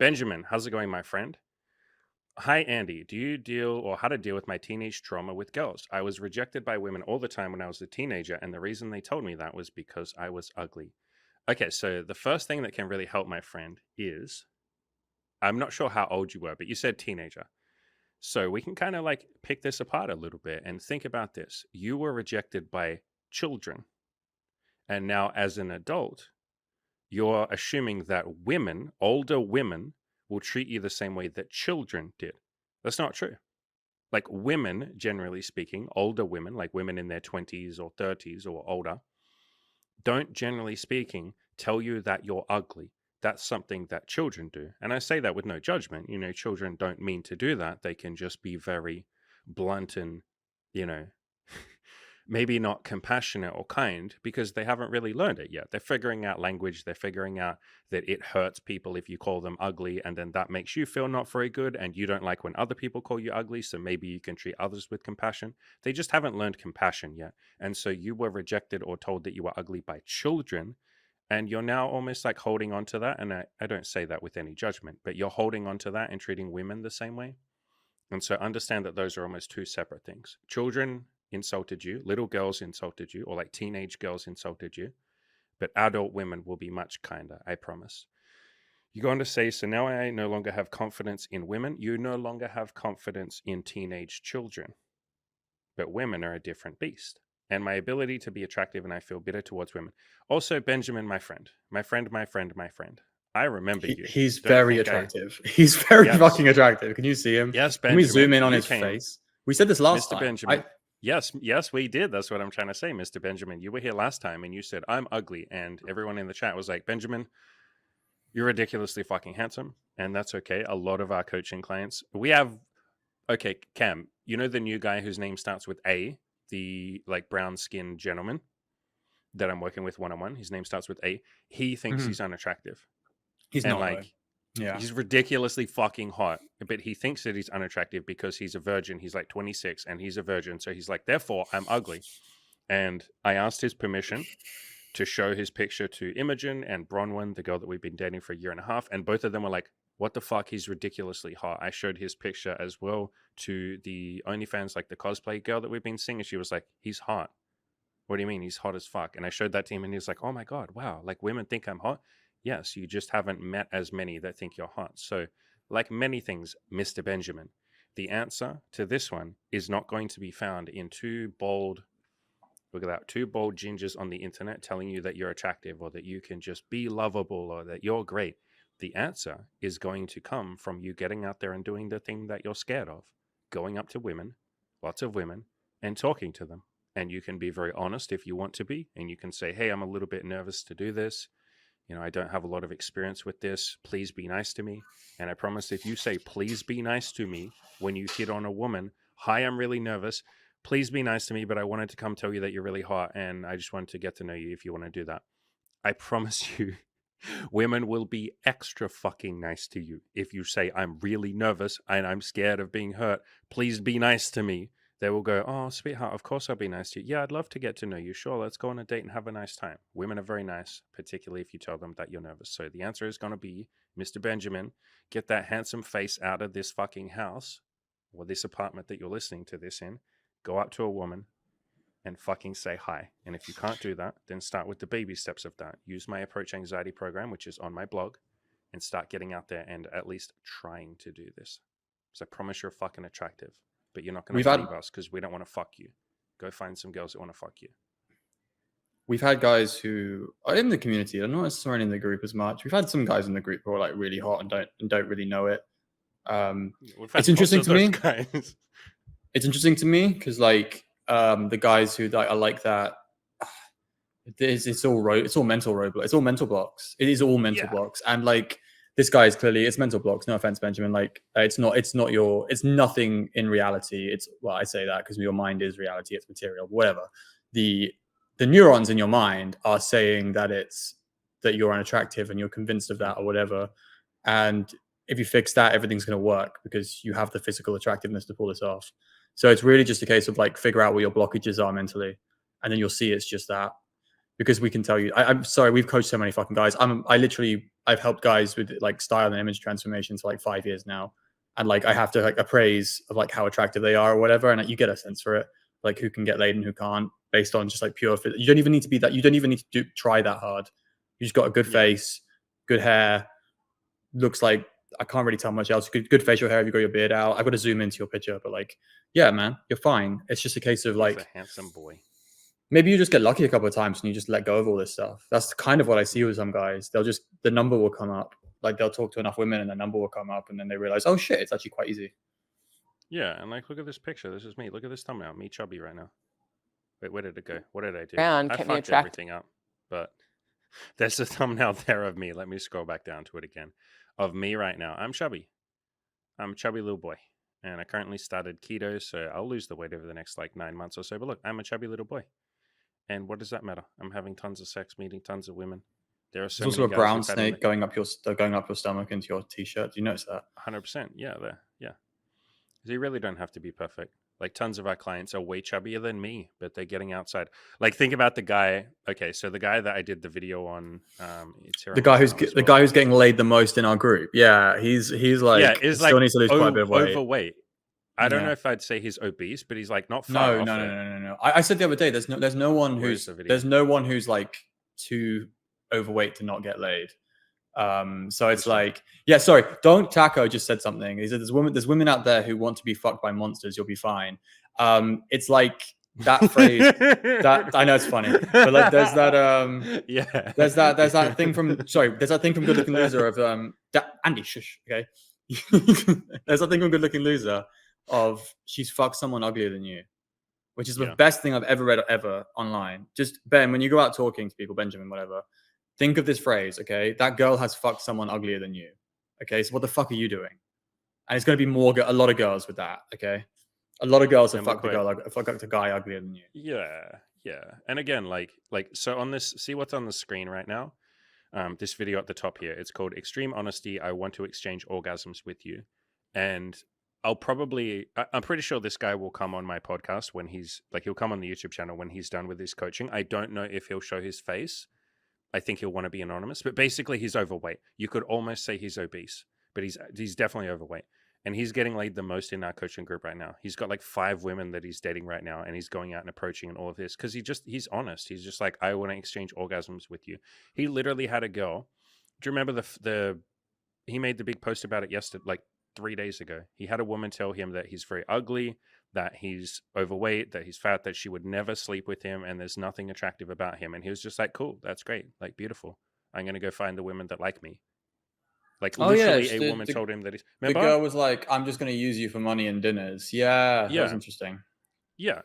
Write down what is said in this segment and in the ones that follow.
Benjamin, how's it going, my friend? Hi, Andy. Do you deal or how to deal with my teenage trauma with girls? I was rejected by women all the time when I was a teenager, and the reason they told me that was because I was ugly. Okay, so the first thing that can really help, my friend, is I'm not sure how old you were, but you said teenager. So we can kind of like pick this apart a little bit and think about this. You were rejected by children, and now as an adult, you're assuming that women, older women, will treat you the same way that children did. That's not true. Like women, generally speaking, older women, like women in their 20s or 30s or older, don't generally speaking tell you that you're ugly. That's something that children do. And I say that with no judgment. Children don't mean to do that. They can just be very blunt and, you know, maybe not compassionate or kind because they haven't really learned it yet. They're figuring out language. They're figuring out that it hurts people if you call them ugly, and then that makes you feel not very good, and you don't like when other people call you ugly, so maybe you can treat others with compassion. They just haven't learned compassion yet. And so you were rejected or told that you were ugly by children, and you're now almost like holding on to that. And I don't say that with any judgment, but you're holding on to that and treating women the same way. And so understand that those are almost two separate things. Children insulted you, little girls insulted you, or like teenage girls insulted you, but adult women will be much kinder, I promise. You go on to say, so now I no longer have confidence in women. You no longer have confidence in teenage children, but women are a different beast. And my ability to be attractive, and I feel bitter towards women. Also, Benjamin, my friend. I remember you. He's Don't very think attractive. He's very Yes. fucking attractive. Can you see him? Yes, Can we Benjamin. zoom in on You his came. face? We said this last Mr. time. Benjamin. Yes, we did. That's what I'm trying to say, Mr. Benjamin. You were here last time and you said, I'm ugly. And everyone in the chat was like, Benjamin, you're ridiculously fucking handsome. And that's okay. A lot of our coaching clients, we have, okay, Cam, you know the new guy whose name starts with A, the like brown skinned gentleman that I'm working with one-on-one. His name starts with A. He thinks he's unattractive. He's And not, like, though. Yeah. he's ridiculously fucking hot, but he thinks that he's unattractive because he's a virgin. He's like 26 and he's a virgin. So he's like, therefore, I'm ugly. And I asked his permission to show his picture to Imogen and Bronwyn, the girl that we've been dating for a year and a half. And both of them were like, what the fuck? He's ridiculously hot. I showed his picture as well to the OnlyFans, like the cosplay girl that we've been seeing. And she was like, he's hot. What do you mean? He's hot as fuck. And I showed that to him and he was like, oh my God, wow. Like women think I'm hot. Yes, you just haven't met as many that think you're hot. So, like many things, Mr. Benjamin, the answer to this one is not going to be found in two bold, look at that, two bold gingers on the internet telling you that you're attractive or that you can just be lovable or that you're great. The answer is going to come from you getting out there and doing the thing that you're scared of, going up to women, lots of women, and talking to them. And you can be very honest if you want to be, and you can say, hey, I'm a little bit nervous to do this. I don't have a lot of experience with this. Please be nice to me. And I promise if you say, please be nice to me when you hit on a woman, hi, I'm really nervous. Please be nice to me, but I wanted to come tell you that you're really hot and I just wanted to get to know you if you want to do that. I promise you, women will be extra fucking nice to you. If you say, I'm really nervous and I'm scared of being hurt, please be nice to me. They will go, oh, sweetheart, of course I'll be nice to you. Yeah, I'd love to get to know you. Sure, let's go on a date and have a nice time. Women are very nice, particularly if you tell them that you're nervous. So the answer is going to be, Mr. Benjamin, get that handsome face out of this fucking house or this apartment that you're listening to this in. Go up to a woman and fucking say hi. And if you can't do that, then start with the baby steps of that. Use my Approach Anxiety program, which is on my blog, and start getting out there and at least trying to do this. So I promise you're fucking attractive. But you're not going to believe us because we don't want to fuck you. Go find some girls that want to fuck you. We've had guys who are in the community, are not necessarily in the group as much. We've had some guys in the group who are like really hot and don't really know it. It's interesting to me. Guys. It's interesting to me because like the guys who are like that, it's all mental roadblocks. It's all mental blocks. It is all mental blocks, and like. This guy is clearly, it's mental blocks. No offense, Benjamin. Like it's nothing in reality. I say that because your mind is reality. It's material, whatever. The neurons in your mind are saying that that you're unattractive and you're convinced of that or whatever. And if you fix that, everything's going to work because you have the physical attractiveness to pull this off. So it's really just a case of like figure out what your blockages are mentally. And then you'll see it's just that. because we can tell you. I'm sorry, we've coached so many fucking guys. I've helped guys with like style and image transformation for like 5 years now, and like I have to like appraise of like how attractive they are or whatever, and you get a sense for it, like who can get laid and who can't, based on just like pure fit. You don't even need to be that. You don't even need to try that hard. You just got a good face, good hair. Looks like, I can't really tell much else. Good facial hair if you got your beard out. I've got to zoom into your picture, but like, yeah, man, you're fine. It's just a case of like, a handsome boy. Maybe you just get lucky a couple of times and you just let go of all this stuff. That's kind of what I see with some guys. The number will come up. Like they'll talk to enough women and the number will come up, and then they realize, oh shit, it's actually quite easy. Yeah, and like, look at this picture. This is me. Look at this thumbnail. Me chubby right now. Wait, where did it go? What did I do? And I kept me fucked everything up. But there's a thumbnail there of me. Let me scroll back down to it again. Of me right now. I'm chubby. I'm a chubby little boy. And I currently started keto, so I'll lose the weight over the next like 9 months or so. But look, I'm a chubby little boy. And what does that matter? I'm having tons of sex, meeting tons of women. There are so There's many also a guys brown who've had snake going up your stomach into your t-shirt. Do you notice that? 100%. Yeah, there. Yeah. You really don't have to be perfect. Like tons of our clients are way chubbier than me, but they're getting outside. Like think about the guy. Okay, so the guy that I did the video on, it's here. The guy who's getting laid the most in our group. Yeah, he's like is still like needs to lose quite a bit of weight. Overweight. I don't know if I'd say he's obese, but he's like not far off. No. I said the other day, there's no one who's like too overweight to not get laid. So it's like, yeah, sorry, don't Taco just said something. He said there's women out there who want to be fucked by monsters, you'll be fine. It's like that phrase that I know it's funny, but like there's that there's that thing from Good Looking Loser of Andy shush, okay. There's that thing from Good Looking Loser of she's fucked someone uglier than you, which is the best thing I've ever read ever online. Just Ben, when you go out talking to people, Benjamin, whatever, think of this phrase, okay? That girl has fucked someone uglier than you. Okay, so what the fuck are you doing? And it's going to be a lot of girls with that, okay? A lot of girls have fucked a guy uglier than you. Yeah. And again, like so on this, see what's on the screen right now? This video at the top here, it's called Extreme Honesty. I want to exchange orgasms with you. And I'm pretty sure this guy will come on my podcast when he'll come on the YouTube channel when he's done with his coaching. I don't know if he'll show his face. I think he'll want to be anonymous, but basically he's overweight. You could almost say he's obese, but he's definitely overweight. And he's getting laid the most in our coaching group right now. He's got like 5 women that he's dating right now, and he's going out and approaching and all of this because he's honest. He's just like, I want to exchange orgasms with you. He literally had a girl. Do you remember he made the big post about it yesterday, like 3 days ago. He had a woman tell him that he's very ugly, that he's overweight, that he's fat, that she would never sleep with him, and there's nothing attractive about him. And he was just like, cool, that's great, like beautiful. I'm going to go find the women that like me. Like literally a woman told him that the girl was like, I'm just going to use you for money and dinners. Yeah, that was interesting. Yeah.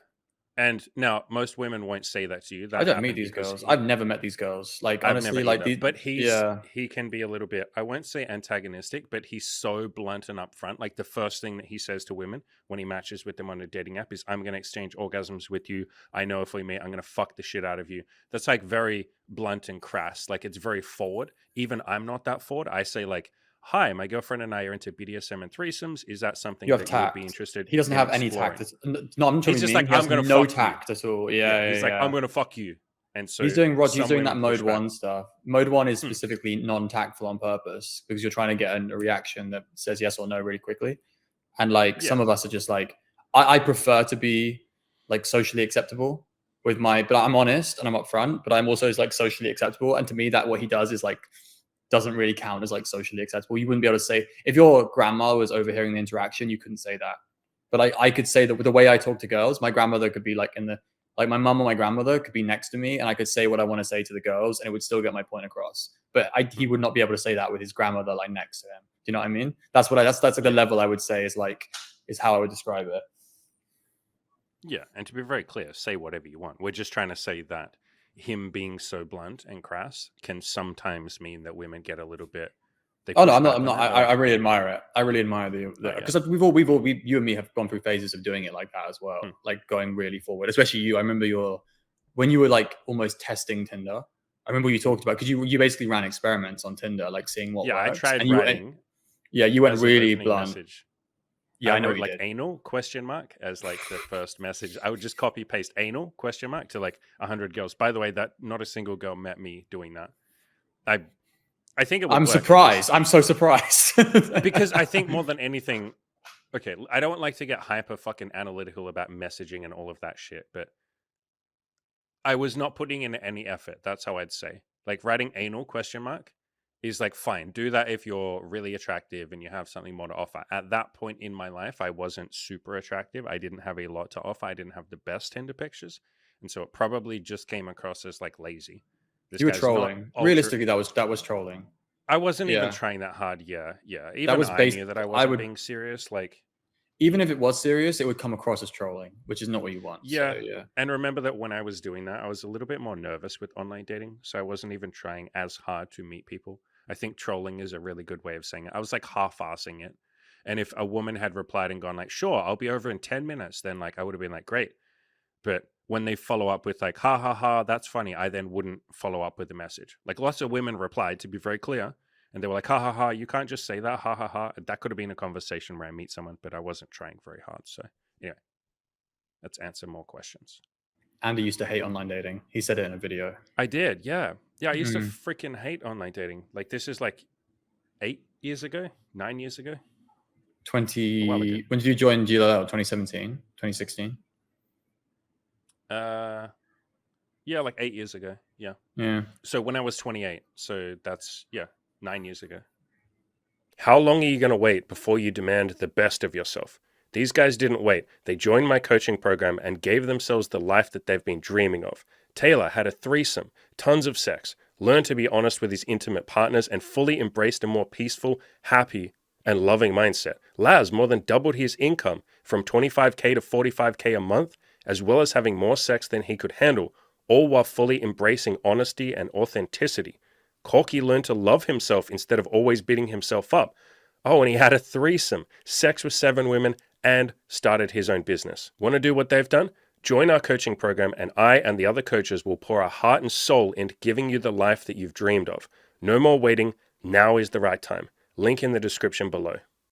And now most women won't say that to you. I don't meet these girls. I've never met these girls. Like honestly, like these, but he can be a little bit, I won't say antagonistic, but he's so blunt and upfront. Like the first thing that he says to women when he matches with them on a dating app is, I'm going to exchange orgasms with you. I know if we meet, I'm going to fuck the shit out of you. That's like very blunt and crass. Like it's very forward. Even I'm not that forward. I say like, hi, my girlfriend and I are into BDSM and threesomes. Is that something that you would be interested in? He doesn't have any tact. No, I'm he's just like, I'm going to no tact at all. Yeah, he's like, I'm going to fuck you. And so he's doing that mode 1 stuff. Mode 1 is specifically non-tactful on purpose because you're trying to get a reaction that says yes or no really quickly. And like some of us are just like, I prefer to be like socially acceptable with but I'm honest and I'm upfront, but I'm also like socially acceptable. And to me, that what he does is like, doesn't really count as like socially acceptable. You wouldn't be able to say, if your grandma was overhearing the interaction, you couldn't say that. But I could say that with the way I talk to girls, my grandmother could be like like my mom or my grandmother could be next to me and I could say what I want to say to the girls and it would still get my point across. But he would not be able to say that with his grandmother like next to him. Do you know what I mean? That's like the level I would say is how I would describe it. Yeah. And to be very clear, say whatever you want. We're just trying to say that him being so blunt and crass can sometimes mean that women get a little bit. I'm not. I really admire it. I really admire because you and me have gone through phases of doing it like that as well, like going really forward. Especially you. I remember when you were like almost testing Tinder. I remember you talked about because you basically ran experiments on Tinder, like seeing what works. I tried writing. You went really blunt. Yeah, I know wrote you like did. anal ? As like the first message. I would just copy paste anal ? To like 100 girls. By the way, that not a single girl met me doing that. I think it would I'm work surprised. I'm so surprised. because I think more than anything, okay, I don't like to get hyper fucking analytical about messaging and all of that shit, but I was not putting in any effort. That's how I'd say. Like writing anal ? Is like fine. Do that if you're really attractive and you have something more to offer. At that point in my life, I wasn't super attractive. I didn't have a lot to offer. I didn't have the best Tinder pictures, and so it probably just came across as like lazy. This You were guy's not trolling. ultra. Realistically, that was trolling. I wasn't even Yeah, trying that hard. Yeah. that Even was I based. knew that I I wasn't would, being serious. Like, even if it was serious, it would come across as trolling, which is not what you want. yeah. So yeah, And remember that when I was doing that, I was a little bit more nervous with online dating. So I wasn't even trying as hard to meet people. I think trolling is a really good way of saying it. I was like half-assing it. And if a woman had replied and gone like, sure, I'll be over in 10 minutes, then like I would have been like, great. But when they follow up with like, ha ha ha, that's funny, I then wouldn't follow up with the message. Like lots of women replied, to be very clear. And they were like, ha ha ha, you can't just say that, ha ha ha. That could have been a conversation where I meet someone, but I wasn't trying very hard. So anyway, let's answer more questions. Andy used to hate online dating. He said it in a video. I did, yeah. Yeah, I used to Mhm. freaking hate online dating. Like this is like 8 years ago, 9 years ago. while ago. When did you join GLL? 2017, 2016? Yeah, like 8 years ago. Yeah. Yeah. So when I was 28. So that's, 9 years ago. How long are you going to wait before you demand the best of yourself? These guys didn't wait. They joined my coaching program and gave themselves the life that they've been dreaming of. Taylor had a threesome, tons of sex, learned to be honest with his intimate partners, and fully embraced a more peaceful, happy, and loving mindset. Laz more than doubled his income from 25K to 45K a month, as well as having more sex than he could handle, all while fully embracing honesty and authenticity. Corky learned to love himself instead of always beating himself up. Oh, and he had a threesome, sex with 7 women, and started his own business. Want to do what they've done? Join our coaching program, and I and the other coaches will pour our heart and soul into giving you the life that you've dreamed of. No more waiting. Now is the right time. Link in the description below.